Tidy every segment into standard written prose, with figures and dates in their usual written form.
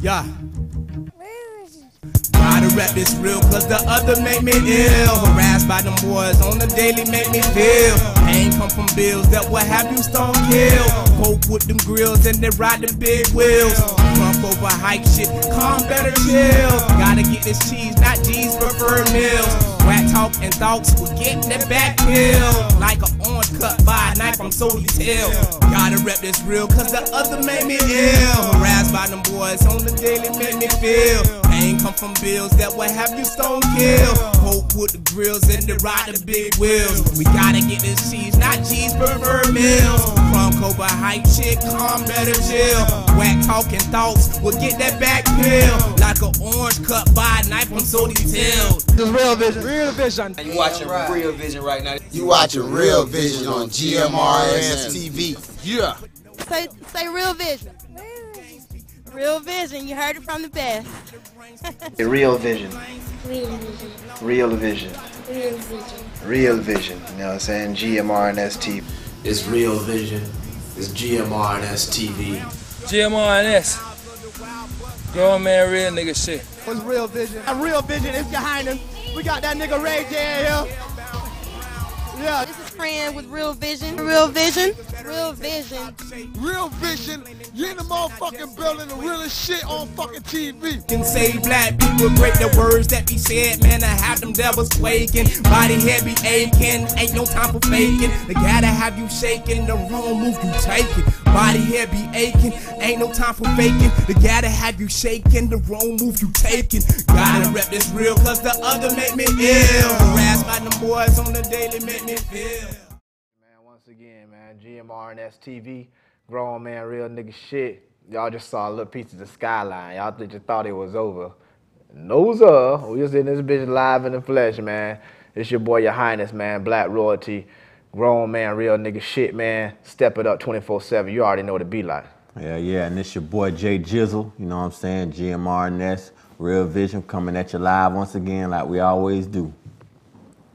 Yeah. Gotta rap this real cause the other make me ill. Harassed by them boys on the daily make me feel. Pain come from bills that will have you stone kill. Poke with them grills and they ride the big wheels. Trump over hype shit, calm, better chill. Gotta get this cheese, not G's preferred meals. Whack talk and thoughts will get that back pill. Like an orange cut by a knife, I'm so detailed. Gotta rap this real cause the other made me ill. Harassed by them boys on the daily make me feel. Pain come from bills that will have you stone kill. Poke with the grills and they ride the big wheels. We gotta get this cheese, not G's preferred meals. From Cobra hype shit, calm, better chill. Whack talking thoughts will get that back pill. Like an orange cut by a knife, I'm so detailed. This is Real Vision. Real Vision. You watching Real Vision right now. You watching Real Vision on GMRNStv. Yeah. Say Real Vision. Real Vision. You heard it from the best. Real Vision. Real Vision. Real Vision. Real Vision. Real Vision. You know what I'm saying? GMRNStv. It's Real Vision. It's GMRNStv. GMRNS. Grown man, real nigga shit. What's Real Vision? Real Vision is Yourhighness. We got that nigga Ray J here. Yeah. This is Fran with Real Vision. Real Vision. Real Vision. Real Vision. You in the motherfucking building, the realest shit on fucking TV. Can say black people break the words that be said, man. I have them devils quaking, body head be aching, ain't no time for faking. They gotta have you shaking, the wrong move you taking. Body head be aching, ain't no time for faking. They gotta have you shaking, the wrong move you taking. Gotta rep this real cause the other make me ill. Harassed by them boys on the daily make me feel. Man, once again, man, GMRNS TV. Grown man, real nigga shit. Y'all just saw a little piece of the skyline. Y'all just thought it was over. No, sir. We just in this bitch live in the flesh, man. It's your boy, Yourhighness, man. Black royalty. Grown man, real nigga shit, man. Step it up 24/7. You already know what it be like. Yeah, and it's your boy, J Gizzle. You know what I'm saying? GMRNS, Real Vision, coming at you live once again like we always do.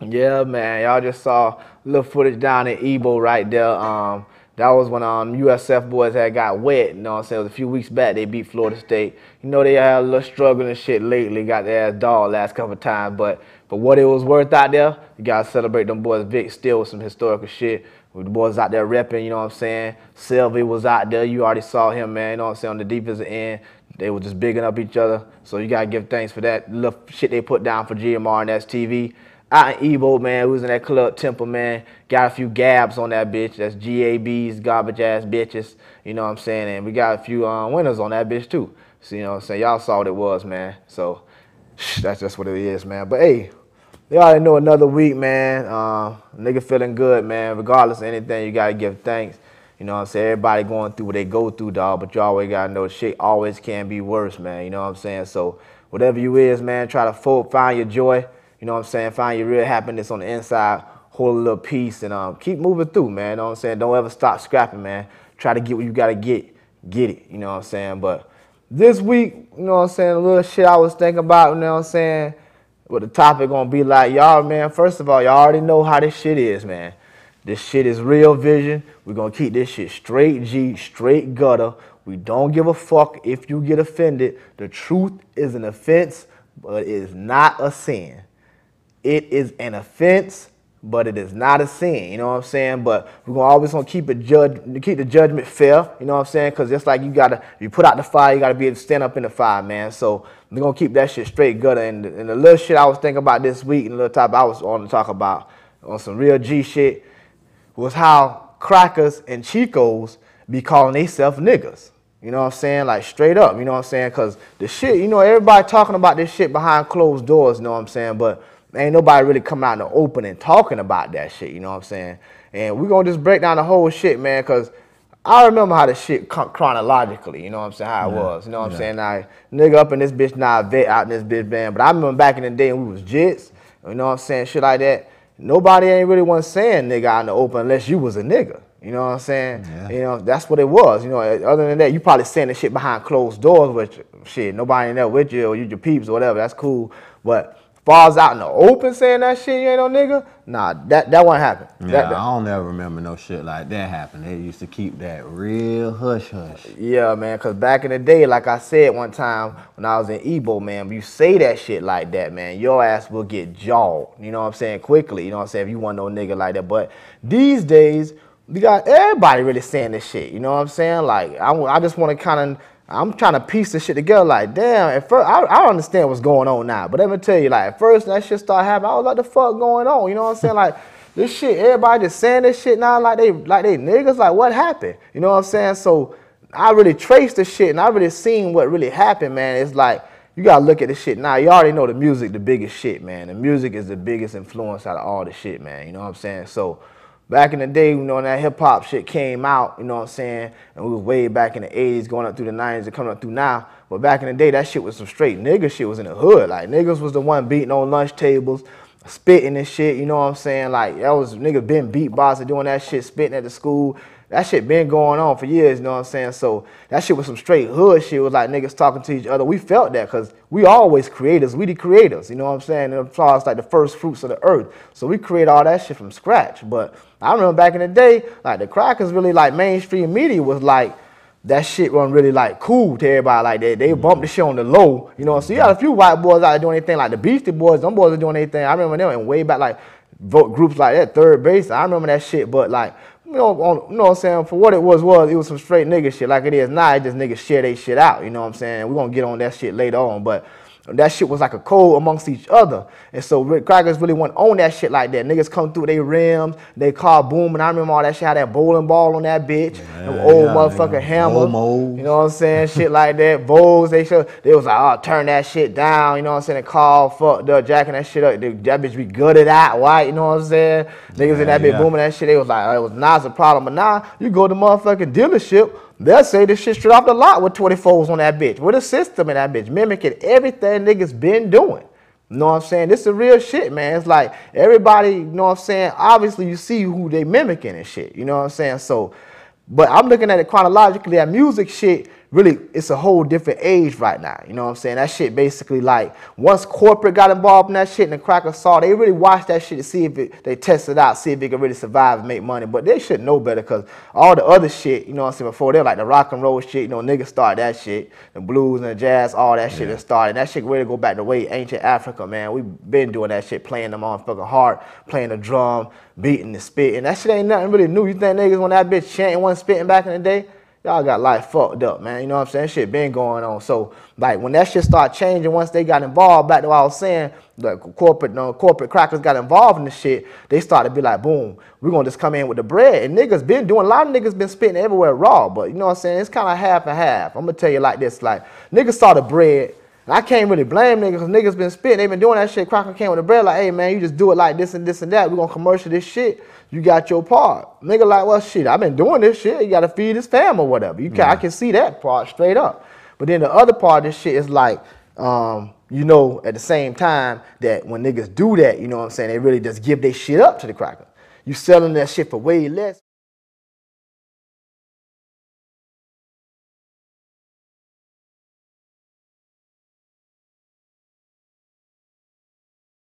Yeah, man. Y'all just saw a little footage down in Ebo right there. That was when USF boys had got wet, you know what I'm saying? It was a few weeks back, they beat Florida State. You know, they had a little struggle and shit lately, got their ass dogged last couple of times, but for what it was worth out there, you gotta celebrate them boys Vic still with some historical shit. With the boys out there repping, you know what I'm saying? Sylvie was out there, you already saw him, man, you know what I'm saying, on the defensive end. They were just bigging up each other, so you gotta give thanks for that little shit they put down for GMRNS TV. Out in Evo, man, we was in that club Tampa, man. Got a few gabs on that bitch. That's GABs, garbage ass bitches. You know what I'm saying? And we got a few winners on that bitch too. So, you know what I'm saying? Y'all saw what it was, man. So, that's just what it is, man. But hey, you already know another week, man. Nigga feeling good, man. Regardless of anything, you gotta give thanks. You know what I'm saying? Everybody going through what they go through, dog. But you always gotta know shit always can be worse, man. You know what I'm saying? So, whatever you is, man, try to find your joy. You know what I'm saying? Find your real happiness on the inside, hold a little peace, and keep moving through, man. You know what I'm saying? Don't ever stop scrapping, man. Try to get what you got to get it. You know what I'm saying? But this week, you know what I'm saying, a little shit I was thinking about, you know what I'm saying, what the topic going to be like. Y'all, man, first of all, y'all already know how this shit is, man. This shit is Real Vision. We're going to keep this shit straight G, straight gutter. We don't give a fuck if you get offended. The truth is an offense, but it is not a sin. It is an offense, but it is not a sin. You know what I'm saying? But we're always gonna keep the judgment fair. You know what I'm saying? Because just like if you put out the fire, you gotta be able to stand up in the fire, man. So we're gonna keep that shit straight gutter. And the little shit I was thinking about this week, and the little topic I was on to talk about on some real G shit, was how Crackaz and Chicos be calling themselves niggas. You know what I'm saying? Like straight up. You know what I'm saying? Because the shit, you know, everybody talking about this shit behind closed doors. You know what I'm saying? But ain't nobody really coming out in the open and talking about that shit, you know what I'm saying? And we're going to just break down the whole shit, man, because I remember how the shit chronologically, you know what I'm saying, how it was. You know what I'm saying? Now, nigga up in this bitch, now a vet out in this bitch, man. But I remember back in the day when we was jits, you know what I'm saying, shit like that. Nobody ain't really want saying nigga out in the open unless you was a nigga. You know what I'm saying? Yeah. You know, that's what it was. You know, other than that, you probably saying the shit behind closed doors with shit. Nobody in there with you or you your peeps or whatever. That's cool. But falls out in the open saying that shit, you ain't no nigga, nah, that won't happen. Yeah, I don't ever remember no shit like that happen. They used to keep that real hush-hush. Yeah, man, because back in the day, like I said one time when I was in Igbo, man, if you say that shit like that, man, your ass will get jawed, you know what I'm saying, quickly, you know what I'm saying, if you want no nigga like that. But these days, we got everybody really saying this shit, you know what I'm saying? Like, I just want to kind of, I'm trying to piece this shit together. Like, damn, at first, I understand what's going on now. But let me tell you, like, at first that shit started happening, I was like, the fuck going on? You know what I'm saying? Like, this shit, everybody just saying this shit now like they niggas. Like, what happened? You know what I'm saying? So I really traced the shit and I really seen what really happened, man. It's like, you gotta look at this shit now. You already know the music, the biggest shit, man. The music is the biggest influence out of all the shit, man. You know what I'm saying? So back in the day, you know, when that hip-hop shit came out, you know what I'm saying, and we was way back in the 80s, going up through the 90s and coming up through now, but back in the day, that shit was some straight nigga shit was in the hood. Like, niggas was the one beating on lunch tables, spitting and shit, you know what I'm saying? Like, that was, niggas been beatboxing, doing that shit, spitting at the school. That shit been going on for years, you know what I'm saying? So that shit was some straight hood shit. It was like niggas talking to each other. We felt that because we always creators. We the creators, you know what I'm saying? And as far as like the first fruits of the earth. So we create all that shit from scratch. But I remember back in the day, like the Crackaz really like mainstream media was like, that shit wasn't really like cool to everybody like that. They bumped the shit on the low, you know. So you got a few white boys out there doing anything like the Beastie Boys. Them boys are doing anything. I remember them and way back like vote groups like that, Third Base. I remember that shit. But like, you know what I'm saying? For what it was it was some straight nigga shit. Like it is now, it just niggas share they shit out. You know what I'm saying? We're gonna get on that shit later on, but that shit was like a code amongst each other. And so Crackaz really went on that shit like that. Niggas come through their rims, they car booming. I remember all that shit, had that bowling ball on that bitch, them old motherfucking hammer. You know what I'm saying? Shit like that. Vogues, they was like, oh, turn that shit down. You know what I'm saying? And call, fucked up, jacking that shit up. That bitch be gutted out, white. You know what I'm saying? Niggas in that bitch booming that shit. They was like, oh, it was not a problem. But now, you go to motherfucking dealership, they'll say this shit straight off the lot with 24s on that bitch. With a system in that bitch, mimicking everything niggas been doing. You know what I'm saying? This is real shit, man. It's like everybody, you know what I'm saying? Obviously, you see who they mimicking and shit. You know what I'm saying? So, but I'm looking at it chronologically. That music shit, really, it's a whole different age right now. You know what I'm saying? That shit basically like, once corporate got involved in that shit and the Crackaz saw, they really watched that shit to see if they tested out, see if it could really survive and make money. But they should know better because all the other shit, you know what I'm saying, before they're like the rock and roll shit, you know, niggas started that shit. The blues and the jazz, all that shit that started. That shit really go back to way ancient Africa, man. We've been doing that shit, playing the motherfucking harp, playing the drum, beating the spitting. That shit ain't nothing really new. You think niggas when that bitch chanting wasn't spitting back in the day? Y'all got life fucked up, man. You know what I'm saying? Shit been going on. So, like, when that shit started changing, once they got involved, back to what I was saying, the corporate Crackaz got involved in the shit, they started to be like, boom, we're going to just come in with the bread. And niggas been doing, a lot of niggas been spitting everywhere raw, but you know what I'm saying? It's kind of half and half. I'm going to tell you like this, like, niggas saw the bread, and I can't really blame niggas because niggas been spitting. They been doing that shit. Crackaz came with the bread like, hey, man, you just do it like this and this and that. We're going to commercial this shit. You got your part. Nigga like, well, shit, I've been doing this shit. You got to feed his fam or whatever. I can see that part straight up. But then the other part of this shit is like, you know, at the same time that when niggas do that, you know what I'm saying, they really just give their shit up to the Crackaz. You selling that shit for way less.